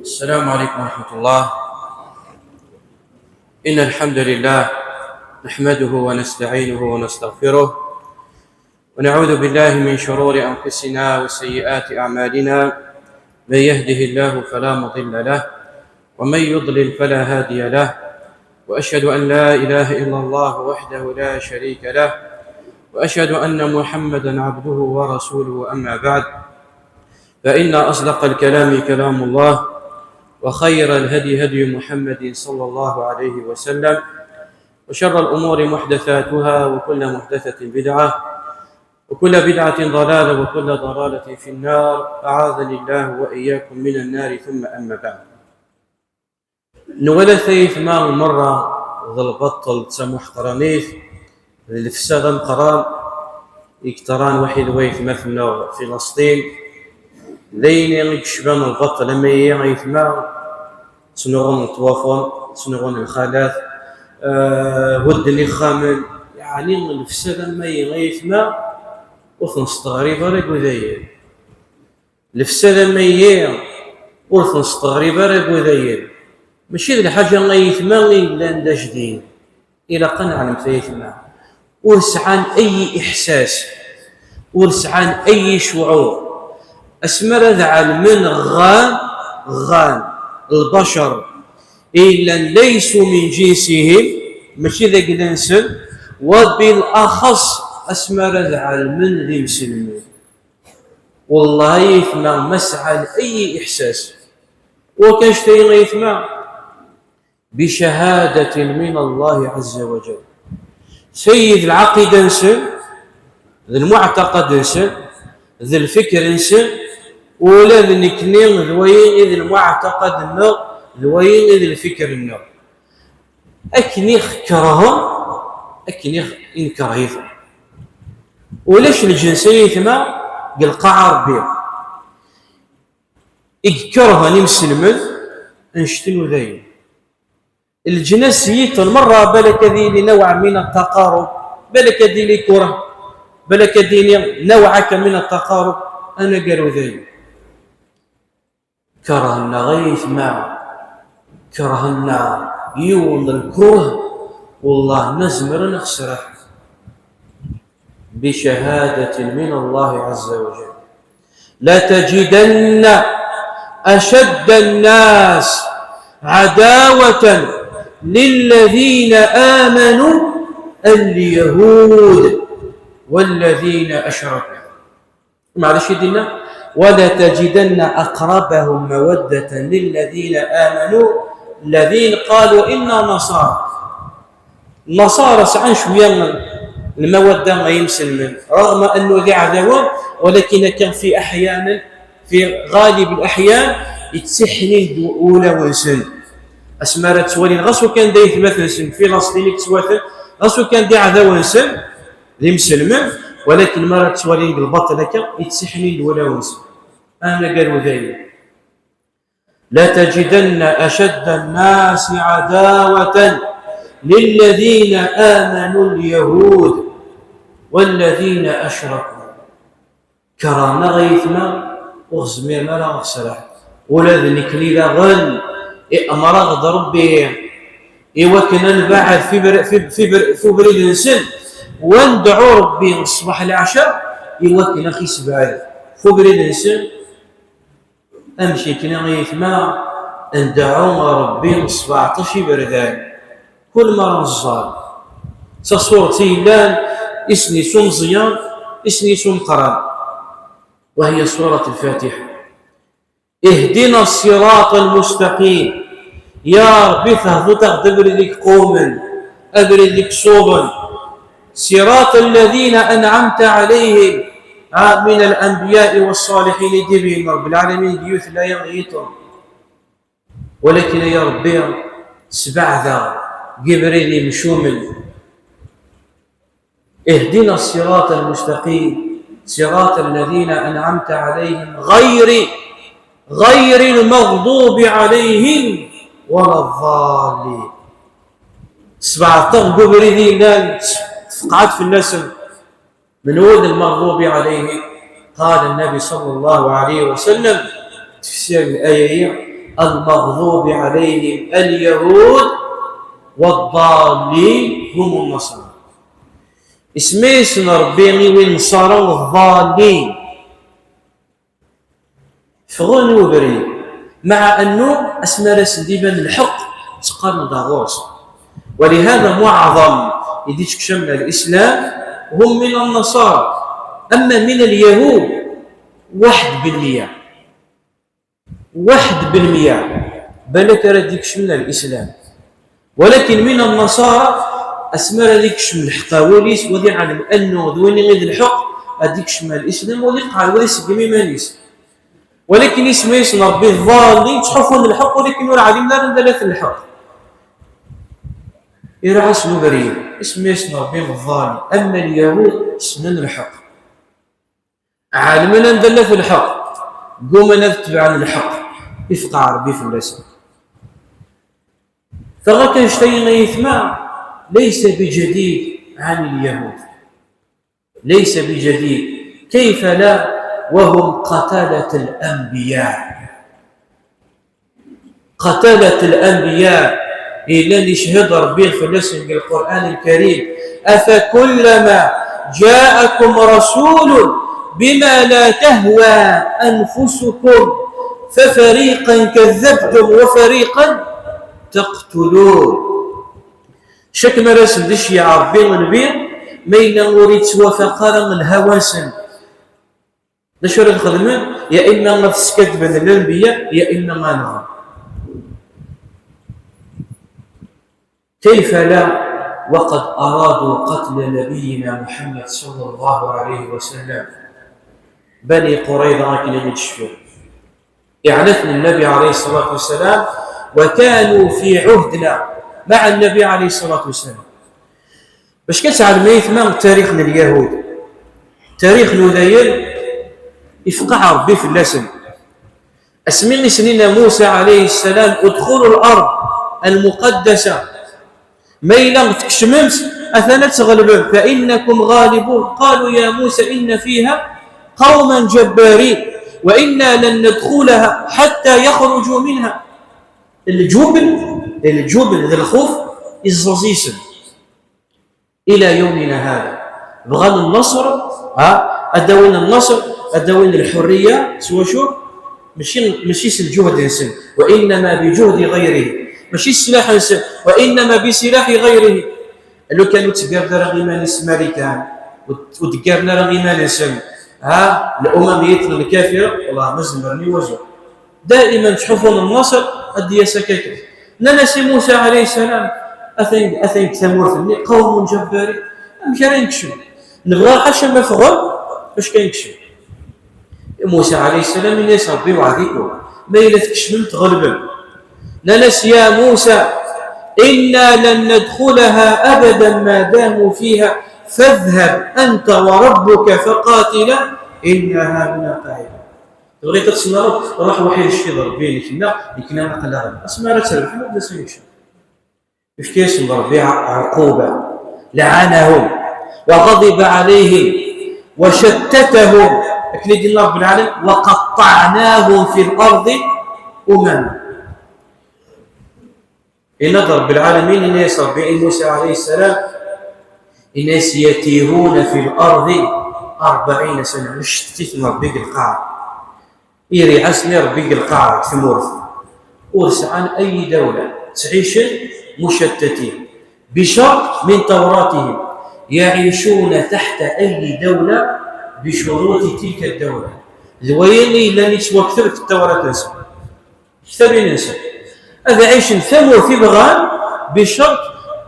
السلام عليكم ورحمة الله. إن الحمد لله نحمده ونستعينه ونستغفره ونعوذ بالله من شرور أنفسنا وسيئات أعمالنا. من يهده الله فلا مضل له ومن يضلل فلا هادي له، وأشهد أن لا إله إلا الله وحده لا شريك له، وأشهد أن محمدا عبده ورسوله. أما بعد، فإن أصدق الكلام كلام الله، وخير الهدي هدي محمد صلى الله عليه وسلم، وشر الأمور محدثاتها، وكل محدثة بدعة، وكل بدعة ضلالة، وكل ضلالة في النار. أعاذني الله وإياكم من النار. ثم أما بعد، نولا ثيث ما مرة ظل بطل تسمح قرانيث الفساغن قران يكتران وحيد ويث مثلنا فلسطين لين يكشبان البطل لما يثمع سنغون التوافن، سنغون الخلاث، ودني خامل، يعني الفساغن ما يثمع وثن استغريبا ريقو ذايل. الفساغن ما وثن استغريبا ريقو ذايل، ماشي ذي الحاجة ما يثمع إلا ندى جديد إلى قنع المثيثمع، ورسعان أي إحساس، ورسعان أي شعور. أسمر ذعل من غان البشر إلا ليسوا من جنسهم، ماشي ذاك الإنسان، وبالأخص أسمر ذعل من ذي مسلمين. والله يثمع مسعى أي إحساس، وكاشتين يثمع بشهادة من الله عز وجل. سيد العقيدة انسان، ذي المعتقد انسان، ذي الفكر انسان، ولا ذي النكنين ذوين ذي المعتقد النار، ذوين ذي الفكر النار. أكني كرههم، أكني إنكره يثم. وليش الجنسية يثمع بالقعر بيه إكرهني مسلمين انشتنوا ذين الجنسية المرة بالك ذي لنوع من التقارب، بالك ذي لكره، بالك ذي نوعك من التقارب. أنا قالوا ذي كرهنا غيث ما كرهنا يوم الكره، والله نزمر نخسره بشهادة من الله عز وجل. لا تجدن أشد الناس عداوة للذين آمنوا اليهود والذين أشركوا. معلش يدينا ولا تجدن أقربهم مودة للذين آمنوا الذين قالوا إنا نصارى. النصارى سعن شوية المودة غير مسلمين رغم أنه ذي عداوة، ولكن كان في أحيانا في غالب الأحيان يتسحني أولى ونسن أسمارة تولين غسو كان دايث مثل سن فلسطيني تسواثل غسو كان دي عداوة نسن ذي مسلمين، ولكن مرة تولين بالبطل لك يتسحني أولى ونسن. أنا قالوا ذلك لا تجدن أشد الناس عداوة للذين آمنوا اليهود والذين أشركوا. كرانا غيثنا وغزمير ما لا غسرح ولا ذنك لي لا غل أمراغ ربي يوكنا البعث في بريد الإنسان وندعو ربي الصباح العشاء يوكنا أخي سبعة في بريد الإنسان. أمشي كنا غيثنا ندعو ربي 17 بردان كل مرة الظال تصورتي لان اسني سم زيان اسني سم قران، وهي سورة الفاتحة. اهدنا الصراط المستقيم، يا ربي فهدتك دبردك قوما أبردك صوبا، صراط الذين أنعمت عليهم من الأنبياء والصالحين. دبهم رب العالمين ديوث لا يغيطهم، ولكن يا ربي سبع ذا جبريل مشومل. اهدنا الصراط المستقيم صراط الذين أنعمت عليهم غير المغضوب عليهم ولا الضالين. سبعة جبريل لا فقعت في الناس من ولد المغضوب عليهم. قال النبي صلى الله عليه وسلم تفسير الآية المغضوب عليهم اليهود والضالين هم النصارى. اسميسن ربي وين نصارى الضالين فغون وبري، مع أنه أسمى راس ديبان الحق تقارن داغوس. ولهذا معظم يديك شمل الإسلام هم من النصارى، أما من اليهود 1%، 1% بالك رديك شمل الإسلام. ولكن من النصارى أسمى رديك شمل الحقاوليس وذي علم أنه ذوين غير الحق رديك شمل الإسلام وذي قال وذي سقمي مانيس. ولكن اسمه ربي الضالين تحفون الحق، ولكن العالم لا ندلت الحق يرعى شنو بريء. اسمه ربي الضالين، أما اليهود سنن الحق عالمنا ندلت الحق قوم نتبع عن الحق يفقع ربي في اللسان. فغاك شيء يثمع ليس بجديد عن اليهود، ليس بجديد. كيف لا وهم قتلة الأنبياء، قتلة الأنبياء إلى يشهد ربي في القرآن الكريم: أفكلما جاءكم رسول بما لا تهوى أنفسكم ففريقا كذبتم وفريقا تقتلون. شك ما رسل دش يا ربي ونبي ما ينوريت وفقرا الهواسن نشر الخدمة، يا إما ما تسكت بين الأنبياء يا إما ما نغى. كيف لا وقد أرادوا قتل نبينا محمد صلى الله عليه وسلم. بني قريظة كانوا يتشفون يعرفنا النبي عليه الصلاة والسلام وكانوا في عهدنا مع النبي عليه الصلاة والسلام. باش كتعلم يثمان تاريخنا اليهود تاريخ نذيل يفقع ربي في اللسن. اسمي سنين موسى عليه السلام: ادخلوا الأرض المقدسة ما إلا تكشممس أثناء تغلبون فإنكم غالبون. قالوا يا موسى إن فيها قوما جبارين وإنا لن ندخلها حتى يخرجوا منها. الجبن ذا الخوف الزازيسن إلى يومنا هذا. بغان النصر أدوين النصر أدوين الحرية سوى شو ماشي الجهد إنسان وإنما بجهد غيره، ماشي السلاح إنسان وإنما بسلاح غيره. لو كانوا تقابل رغيمان الأمريكان وتقابلنا رغيمان إنسان الأممية الكافرة والله مزمرني وزر دائما تحفون النصر أدي سكاكا. ننسي موسى عليه السلام أثين تمورثني قوم جبارين مش ينكشف نبغى حاشا ما فغل باش كينكشف. موسى عليه السلام الناس ربي وعديكم ما إلا تكشف تغلبا. ننسي يا موسى إنا لن ندخلها أبدا ما داموا فيها فاذهب أنت وربك فقاتلا إنها هنا قاعدة. تبغي تقسم روح وحيد الشيء ربي لكنا نقلها اسمع راه تسلم محمد سيكشف باش كيسم ربي عقوبة لعنهم وغضب عليهم وشتتهم أكيد الله رب العالمين وقطعناهم في الأرض أمما. إن رب العالمين الناس ربي موسى عليه السلام الناس يتيهون في الأرض 40 سنة مش تتيث ربي القاع يري عسني ربي القاع ثمورث ورس عن أي دولة تعيش مشتتين بشرط من توراتهم يعيشون تحت أي دولة بشروط تلك الدولة. ذويني لن يسوى كثير التوراة نسا كثير نسا هذا عيش ثمور في بغان بشرط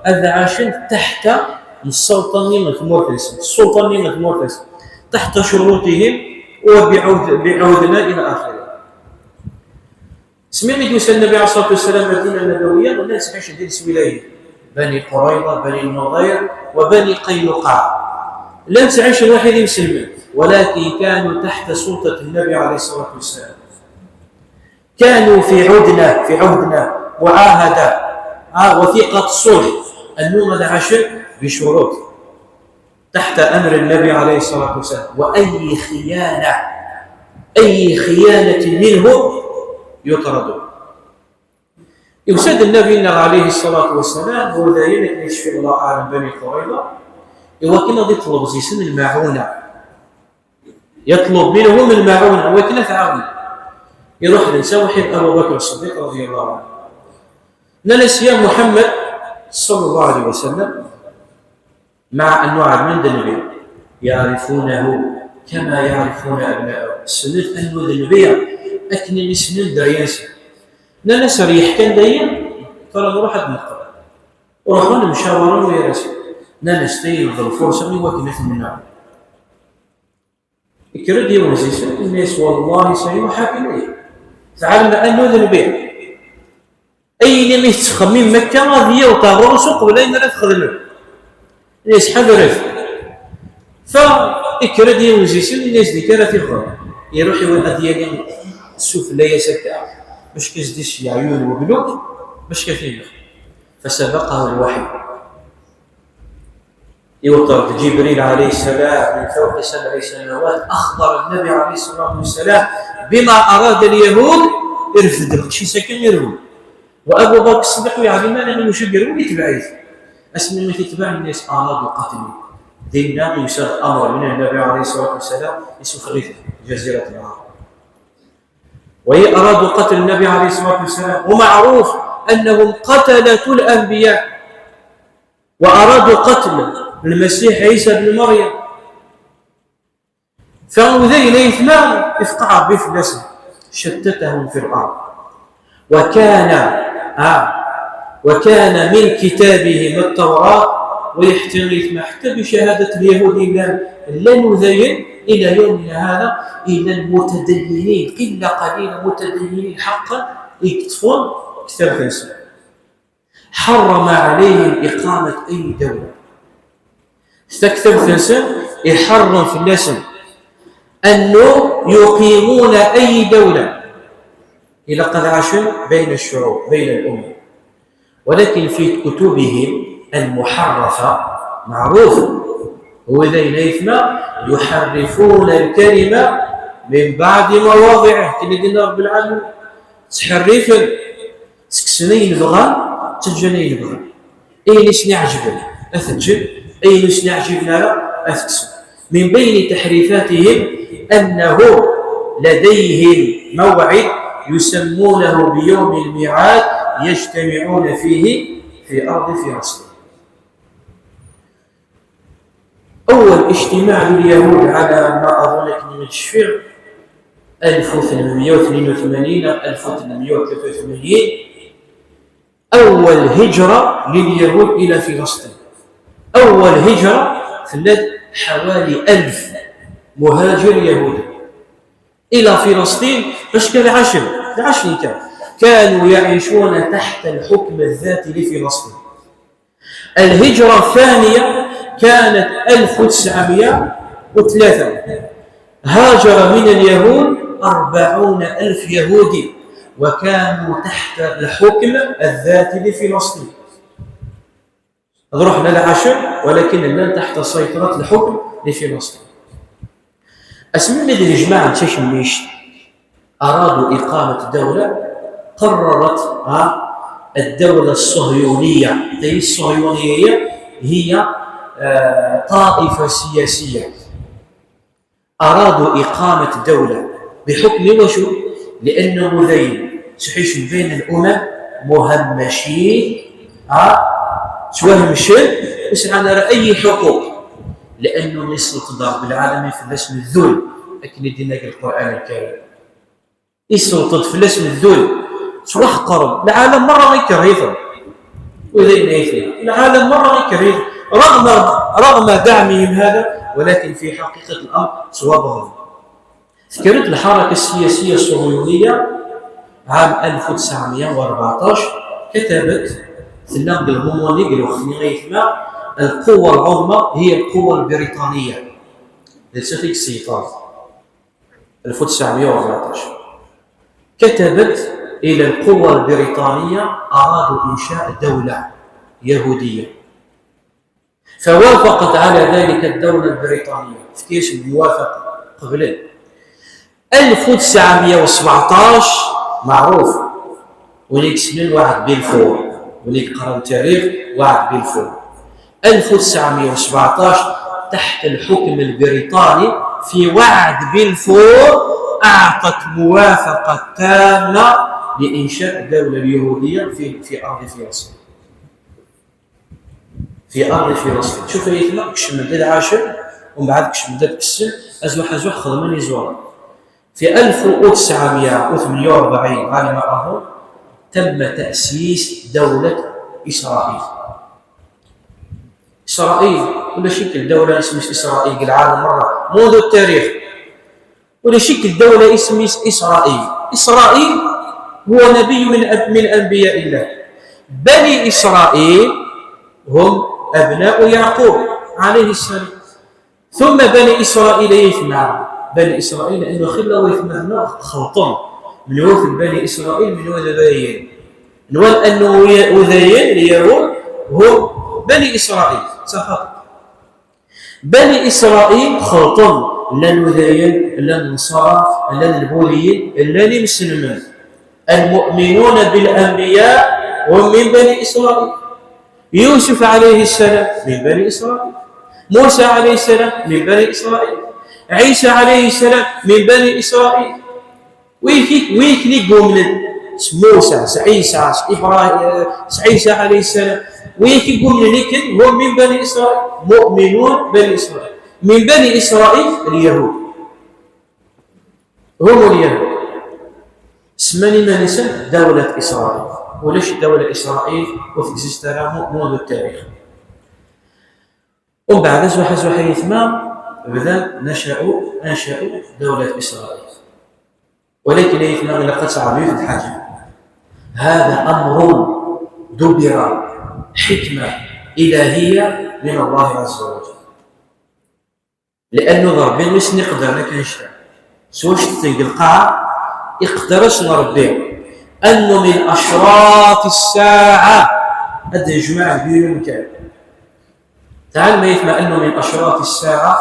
هذا عايشين تحت السلطنين المورثين السلطنين المورثين تحت شروطهم وبعودنا إلى آخره. سمعنا يوسى النبي عليه الصلاة والسلام مدينة نبوية والناس عايشة ديال سويلايه بني قريظة بني النضير وبني قينقاع لا تعيش الواحد مسلم ولكن كانوا تحت سلطة النبي عليه الصلاة والسلام. كانوا في عهدنا معاهدة وثيقة الصلح أنهم هذا عاشر بشروط تحت أمر النبي عليه الصلاة والسلام. وأي خيانة منه يطردون يوسد النبي عليه الصلاة والسلام هو ذلك يشفي الله أعلم بني قريظة وكنا يطلب زيسن المعونة، يطلب منهم المعونة وكنا تعاون يروح لنسوحي أبو بكر الصديق رضي الله عنه. نلس يا محمد صلى الله عليه وسلم مع أنواع من النبي يعرفونه كما يعرفون أبناءه. السنة أنه النبي أكن السنة دريانسة نلس ريح كان دايما ترى نروح نقرأ ورحنا مشاورون ويا رسول نلس تين الفرصة من وكنة النار يكرد يوم زيسا الناس والله سيوحى إليه تعلم أنه النبي أي نمي تخمين مكة راضية وطاغور سوق ولا لا تخدمه الناس حذرت فإكرد يوم زيسا الناس دي كانت يخرج يروح يوحى ديالي السوف لا يسكع باش كيزديش عيون وبلوك باش كثير. فسبقه الوحي يوتر جبريل عليه السلام من فوق 7 سنوات أخبر النبي عليه الصلاة والسلام بما أراد اليهود يرفض شي سكن يرفض. وأبو بكر الصديق يعلم أنه يشجرون يتبعيه أسمى مثل تبع الناس أرادوا قتله دينا يسر أمر من النبي عليه الصلاة والسلام يسخرف جزيرة العرب وهي أرادوا قتل النبي عليه الصلاة والسلام ومعروف أنهم قتلة الأنبياء وأرادوا قتل المسيح عيسى بن مريم. فأوذين إثمان إفقع بفلسه شتتهم في الأرض وكان من كتابهم التوراة ويحتمل حتى بشهادة اليهود لا نذين إلى يومنا هذا إلى المتدينين قلة قليلة متدينين حقا يكتفون كتاب فلسه حرم عليهم إقامة أي دولة. كتاب فلسه يحرم في اللسن أنه يقيمون أي دولة إلى قد عاشوا بين الشعوب بين الأمم. ولكن في كتبهم المحرفة معروف هو ذين يحرفون الكلمة من بعد مواضعه كما قلنا رب العالمين تحريفا سكسنين بغا تجنين بغا أي نسني عجبا أثجب أي نسني عجبنا لا أثكسن. من بين تحريفاتهم أنه لديهم موعد يسمونه بيوم الميعاد يجتمعون فيه في أرض فلسطين. أول اجتماع لليهود على ما أظن من الشفير 1882 1883 أول هجرة لليهود إلى فلسطين. أول هجرة خلت حوالي 1000 مهاجر يهودي إلى فلسطين باش كان العشر كانوا يعيشون تحت الحكم الذاتي لفلسطين. الهجرة الثانية كانت 1903 هاجر من اليهود 40,000 يهودي وكانوا تحت الحكم الذاتي لفلسطين. رحنا العشر ولكن لن تحت سيطرة الحكم لفلسطين. أسمى مدري جماعة تشميش أرادوا إقامة دولة قررت الدولة الصهيونية. الصهيونية هي طائفة سياسية أرادوا إقامة دولة بحكم وشو؟ لأنه ذين تعيش بين الأمم مهمشين توهمشين يسعى أي حقوق لأنه يسلط بالعالم في الاسم الذل. لكن دينك القرآن الكريم يسلط في الاسم الذل صلاح قرب العالم مرة يكرهه وذين يثني العالم مرة يكرهه رغم دعمهم هذا ولكن في حقيقة الأمر صوابهم. ذكرت الحركة السياسية الصهيونية عام 1914 كتبت في النقد الهومونيك القوة العظمى هي القوة البريطانية للسفيك السيطان 1914 كتبت إلى القوة البريطانية أرادوا إنشاء دولة يهودية فوافقت على ذلك الدولة البريطانية في كيش الموافقة قبل 1917 معروف وليك سنين واحد بلفور، وليك قرن تاريخ واحد بلفور 1917 تحت الحكم البريطاني في وعد بلفور أعطت موافقة تامة لإنشاء الدولة اليهودية في أرض فلسطين. في أرض فلسطين. شوف يتما كش مدد عاشر ومن بعد كش مدد كسل أزوح خدماني زوار. في 1948 على ما أظن تم تأسيس دولة إسرائيل. إسرائيل ولا شكل دولة اسمها إسرائيل العالم مرة منذ التاريخ، ولا شكل دولة اسمها إسرائيل. إسرائيل هو نبي من أنبياء الله. بني إسرائيل هم أبناء يعقوب عليه السلام. ثم بني إسرائيل يثنى بني إسرائيل لأنه خلوا يثنى خلطهم من وفد بني إسرائيل من وذبايين نقول أنه وذيين اليهود هم بني إسرائيل سخط. بني إسرائيل خلطهم لا الوذيين لا النصارى لا البوذيين لا المسلمين. المؤمنون بالأنبياء هم من بني إسرائيل. يوسف عليه السلام من بني إسرائيل، موسى عليه السلام من بني إسرائيل، عيسى عليه السلام من بني إسرائيل. ويك نقوم موسى عيسى إبراهيم عيسى عليه السلام ويك يقوم لكن هم من بني إسرائيل، مؤمنون بني إسرائيل. من بني إسرائيل اليهود هم اليهود. اسمني ما نسم دولة إسرائيل. وليش دولة إسرائيل وفي منذ التاريخ. ومن بعد زوح يثمام بذا أنشأوا دولة إسرائيل. ولكن يثمام لقد صعب في الحجم. هذا أمر دبر حكمة إلهية من الله عز وجل. لأنه ضربين مش نقدر نكنشتا سوش تنقلقها يقدرش نربيه أنه من أشراط الساعة هذا يا جماعة بيوم كامل. تعال ما يثمى أنه من أشراط الساعة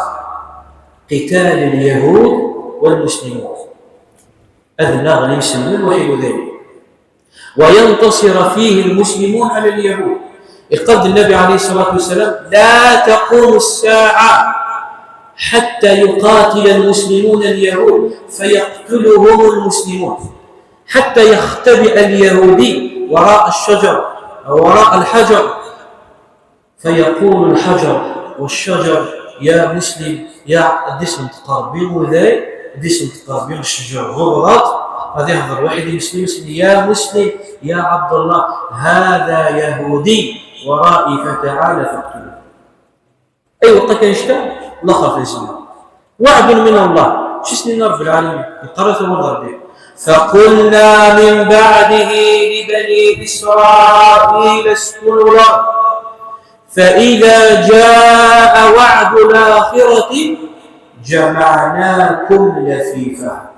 قتال اليهود والمسلمون. أذنى غني مسلمون وحيد ذلك وينتصر فيه المسلمون على اليهود. يقول النبي عليه الصلاة والسلام لا تقوم الساعة حتى يقاتل المسلمون اليهود فيقتلهم المسلمون، حتى يختبئ اليهودي وراء الشجر أو وراء الحجر فيقول الحجر والشجر يا مسلم يا ديسم تقربين ذي ديسم تقربين الشجر غرات. هذا يهضر واحد مسلم يا مسلم يا عبد الله هذا يهودي ورائي فتعالى فاقتلوه. أي وقت كان يشتغل لا خاف الزمان وعد من الله شو سنين رب العالمين القرث والغربية. فقلنا من بعده لبني إسرائيل اسكنوا الأرض فإذا جاء وعد الآخرة جمعناكم لفيفا.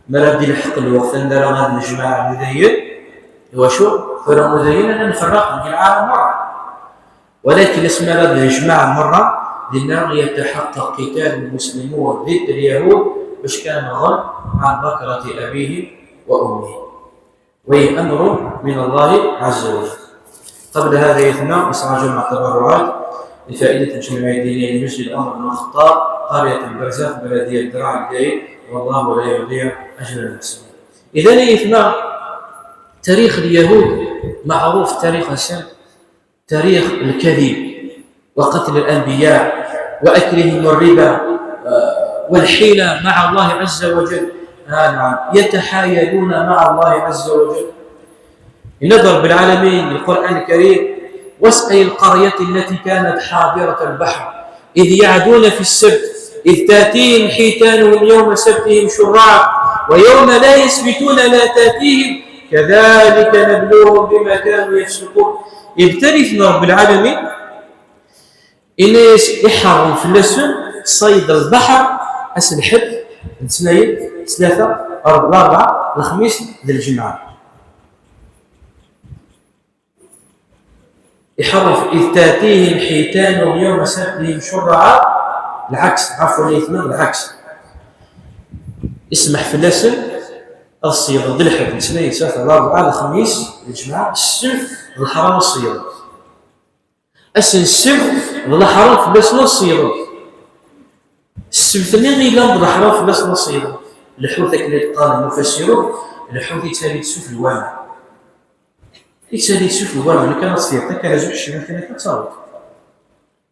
مرد الحق الوقت أن نرى هذا الجماعة المذين هو شو؟ فرق مذين أن نفرق من العالم مرة، ولكن اسم هذا الجماعة مرة لأنه يتحقق قتال المسلمون ضد اليهود باش كان غل عن بكرة أبيه وأمه، وهي أمر من الله عز وجل. قبل هذا يثنى إسراج مع التبرعات لفائدة الجمعية الدينية لمسجد الأمر بن الخطاب قرية البرزخ بلدية الدراع الجديد والله لا يضيع أجر المسلمين. إذن يثنى تاريخ اليهود معروف تاريخ السنة تاريخ الكذب وقتل الأنبياء وأكلهم الربا والحيلة مع الله عز وجل. نعم يتحايلون مع الله عز وجل. النظر بالعالمين القرآن الكريم واسأل القرية التي كانت حاضرة البحر إذ يعدون في السبت إذ تأتيهم حيتانهم يوم سبتهم شرعا ويوم لا يسبتون لا تأتيهم كذلك نبلوهم بما كانوا يفسقون. يبتلي رب العالمين إن يحرم في اللسن صيد البحر الحد الاثنين ثلاثة الأربعة الخميس ذي الجمعة. يحرف إذ تأتيهم حيتانهم يوم سبتهم شرعا العكس عفوا الاثنين العكس. اسمح في اللسن الصيام ذي الحد الاثنين ثلاثة الأربعاء الخميس الجمعة السبت الحرام الصيام السبت الحرام في بسنا الصيام السبت اللي غير الحرام في بسنا الصيام الحوت اللي قال المفسرون الحوت يتالي تسوف الوامع يتالي تسوف الوامع كان الصيام كان زوج الشمال كان كتصاوب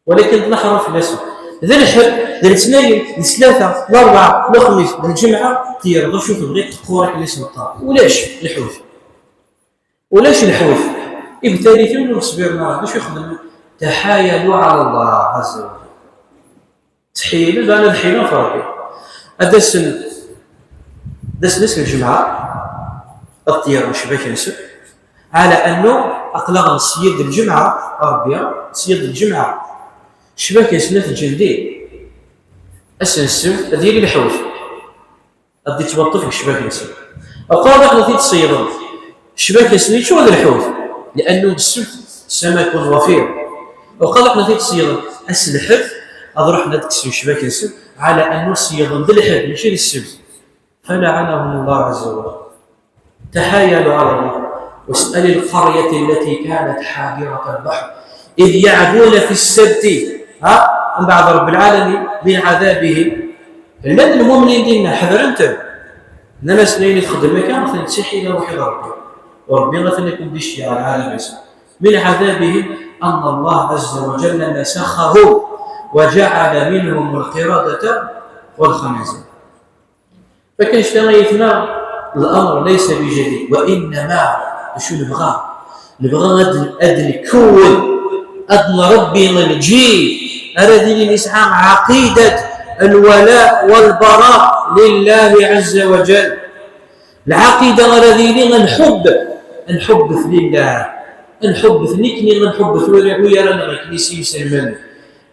ولكن الحرام في بسنا ذا الحد ذا الاثنين الثلاثة الأربعة الخميس الجمعة تيرضى شوف بغيت تقوى اللي اسم الطاعة ولاش الحوت ابتالي ثم نصبرنا باش يخدم تحايلوا على الله عز وجل تحيلوا لأن الحيلة فرقي داس نسل الجمعة الطيار وشباك نسل على أنه أقلق السيد الجمعة أربيا سيد الجمعة شباك سنة الجلدين السبت ديال الحوت غادي تبطل في الشباك نسل وقال احنا في تصيرون الشباك سنيت شو هذا الحوت لأنه السبت سمك وفير وقال احنا في تصيرون السلحف أضرح نتكسر الشباك نسل على أنه صيغن ذي الحد ماشي السبت فلعنهم الله عز وجل تحايلوا على الله واسأل القرية التي كانت حاضرة البحر إذ يعدون في السبت من بعد رب العالمين من عذابه الذي المؤمنين دينا حذر انت انما سنين تخدم مكان مثلا تسحي الى وحي ربي وربي مثلا يكون بشي على العالم من عذابه ان الله عز وجل نسخه وجعل منهم القردة والخنازير فكان اشتغيتنا الامر ليس بجديد وانما شو نبغى الكون أدنى ربي الجيل الذي نسعى عقيدة الولاء والبراء لله عز وجل العقيدة الذي نحب في الله نحب في نكني نحب في ويرانا كنيسي يسلمنا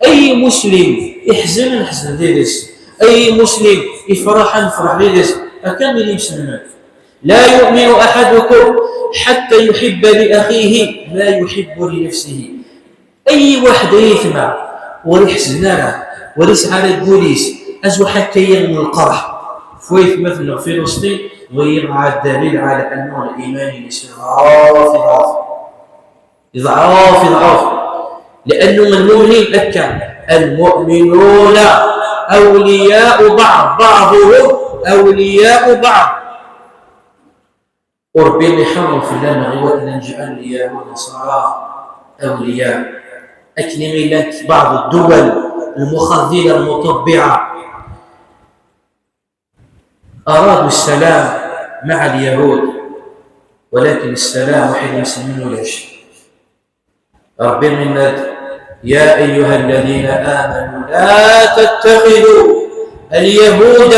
أي مسلم يحزن نحزن ليس أي مسلم يفرح نفرح ليس أكمل يسلمنا لا يؤمن أحدكم حتى يحب لأخيه ما يحب لنفسه أي واحد يثمع ويحزن له وليس على البوليس أزو حتى من القرح فويت مثلا في فلسطين ويرعى الدليل على أنه الإيمان يضعاف لأنه من المؤمنين أكا المؤمنون أولياء بعضهم أولياء بعض وربي يحرم في لنا غير أن نجعل اليهود والنصارى أولياء أكلميلات بعض الدول المخذلة المطبعة أرادوا السلام مع اليهود ولكن السلام وحيد المسلمين ولا شيء ربي من يا أيها الذين آمنوا لا تتخذوا اليهود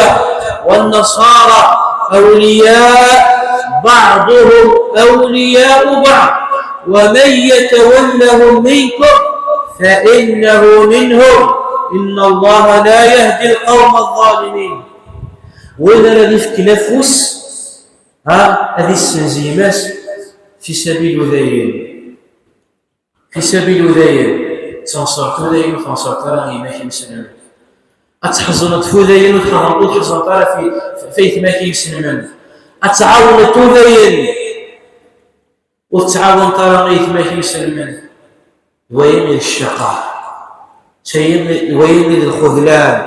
والنصارى أولياء بعضهم أولياء بعض ومن يتولهم منكم فإنه منهم إن الله لا يهدي القوم الظالمين وإذا الذي في كلافوس هذه السنزيمات في سبيل ذين تنصرت ذين وتنصرت رأي ما يمسلم أتحزنت فذين وتحزنت رأي في ما يمسلم أتعاونت ذين وتعاون طريق ما يسلمن ويمن الشقاء ويمن الخذلان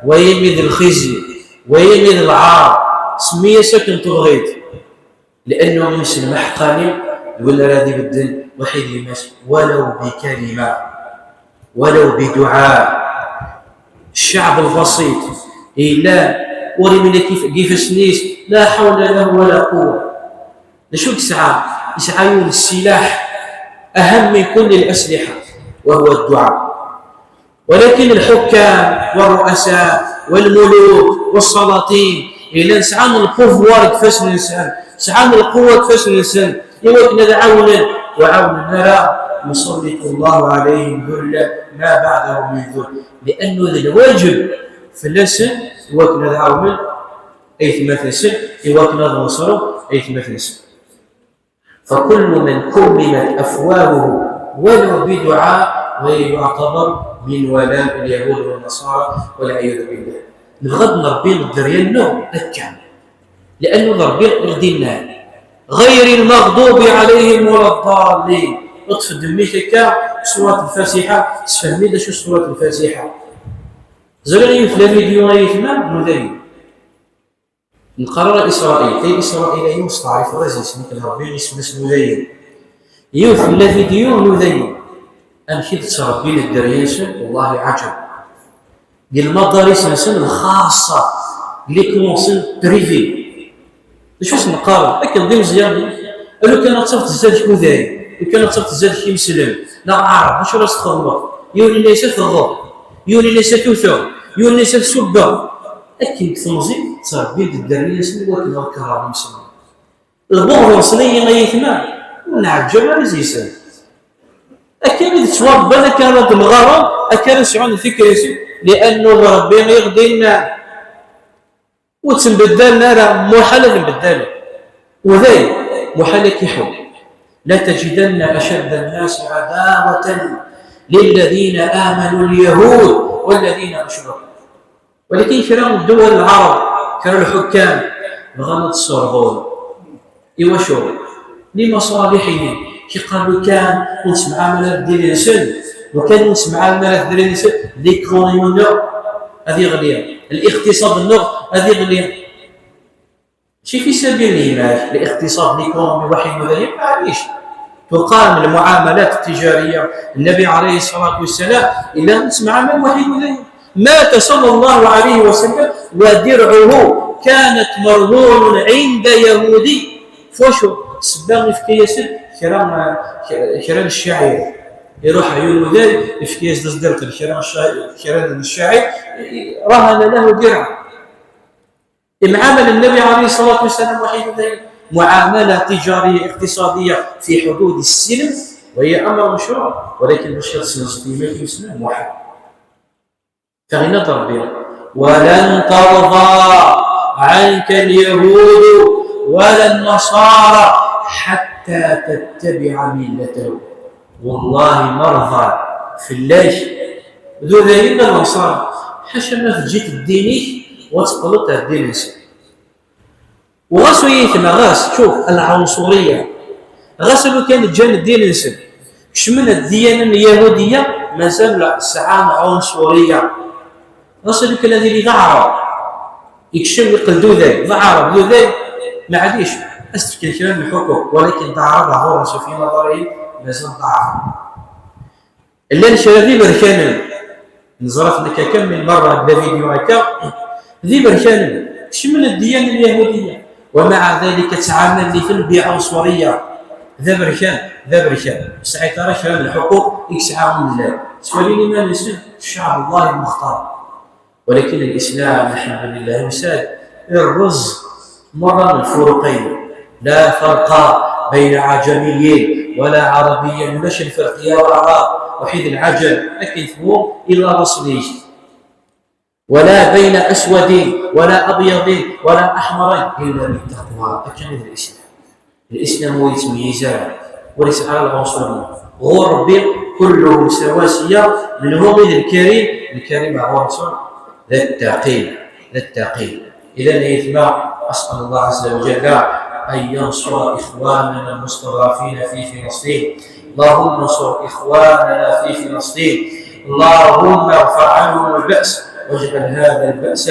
ويمن الخزي ويمن العار سمية سكن تبغيت لأنه مسلم حقاني يقول هذه بالدن وحيد يمس ولو بكلمة ولو بدعاء الشعب البسيط لا ورمي كيف سنيس لا حول له ولا قوة لشو يسعون السلاح أهم من كل الأسلحة وهو الدعاء ولكن الحكام والرؤساء والملوك والسلاطين إلا نسعى البوفوار كفاش الإنسان نسعى القوة كفاش الإنسان يوكنا دعونا وعونا نرى يسلط الله عليهم ذل ما بعده من ذل لأنه ذا الواجب في اللسن يوكنا دعونا أي مثل يوكنا نصره أي مثل فكل من كملت أفواهه ولو بدعاء ويعتبر من ولاء اليهود والنصارى والعياذ بالله. نغض نربي الدريان نوع أكام لانه ربي غدينا غير المغضوب عليهم ولا الضالين. اطفي دميك هكا سوره الفاتحه تفهمي شو سوره الفاتحه. زرغي في الفيديو يتمام مذيب نقرا اسرائيل في اسرائيل يوسف تعرف رزق اسمك ربي اسمه مذيب يوف الفيديو مذيب امشي تربي للدريس والله عجب ديال المدارس الخاصه اللي كونسن بريفي شو نقرا لكن دي مزيان قالوا كان تصيفط الزاد شكون ذاي وكان تصيفط الزاد شي مسلم لا عارف واش راس تخدم يولي ليس في الغرب يولي ليس في ثوب يولي ليس في سبه اكيد تنزي تربي الدريه سمي ولكن الكرام مسلم البغض وصلي ما يثمان ونعجب رزيسان اكيد تشواب بدا كانت الغرام اكان شعون الفكر لانه ربي يغدينا وتنبدلنا راه محال نبدل وذي محال كيحول. لا تجدن اشد الناس عداوه للذين امنوا اليهود والذين اشركوا. ولكن كرا الدول العرب كرا الحكام بغانا تصرفون ايوا شو لمصالحهم كي قالوا كان ونسمع عملات ديال الانسان وكان نسمع عملات ديال الانسان ليكونومي هذه غاليه الاقتصاد النور هذه غاليه شي في سبيل الايمان الاقتصاد ليكونومي واحد وذلك معليش تقام المعاملات التجاريه. النبي عليه الصلاه والسلام الى نسمع عمل واحد وذلك مات صلى الله عليه وسلم ودرعه كانت مرهون عند يهودي فوشو سباغي في كياس كرام الشاعر يروح عيون ذلك في كياس دزدرت كرام الشاعر رهن له درع. معامل النبي عليه الصلاه والسلام واحد ذلك معامله تجاريه اقتصاديه في حدود السلم وهي امر مشروع ولكن الشخص المسلم يسلم واحد فغنى تربيه. ولن ترضى عنك اليهود ولا النصارى حتى تتبع ملتهم. والله مرضى في الله ذو ذلك النصارى حاشا ما تجيك الديني وتقلط الدين الانسان وغاسو يثمى غاس شوف العنصريه غاسلو كان جان الدين الانسان شمل الديانه اليهوديه مازال ساعه عنصريه غاسلو كان هذه اللي ضعروا يكشم يقلدوا ذاك ضعروا ذو ذاك ما عاديش استفكر كلام الحقوق ولكن ضعروا ظهور في نظري مازال ضعروا الا الشرافي بركان نزرف لك كم من مره بلا فيديو هكا ذي بركان شمل الديانه اليهوديه ومع ذلك تعامل لي في البيع عنصريه ذا بركان ساعه ترى كلام الحقوق يسعى الله سوليني ما نسيت الشعب الله المختار ولكن الاسلام الحمد لله يساد الرز مره من الفروقين لا فرق بين عجمي ولا عربي مش الفرق يا العرب وحيد العجم اكيد هو الا رسلي ولا بين اسود ولا ابيض ولا احمر الا بالتقوى. اكمل الاسلام هو يتميز وليس على العنصريه غرب كلهم سواسيه منهم الكريم هو رسول ذا التقي اذا يتبع اسال الله عز وجل ان ينصر اخواننا المستضعفين في فلسطين. اللهم انصر اخواننا في فلسطين اللهم ارفع عنهم الباس واجعل هذا البأس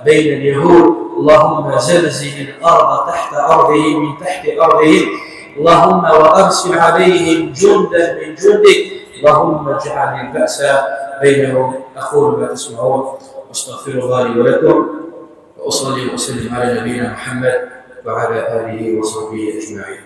بين اليهود. اللهم زلزل الأرض تحت أرضهم من تحت أرضهم اللهم وأرسل عليهم جندا من جندك اللهم اجعل البأس بينهم. أقول ما تسمعون واستغفر الله لي ولكم وأصلي وأسلم على نبينا محمد وعلى آله وصحبه أجمعين.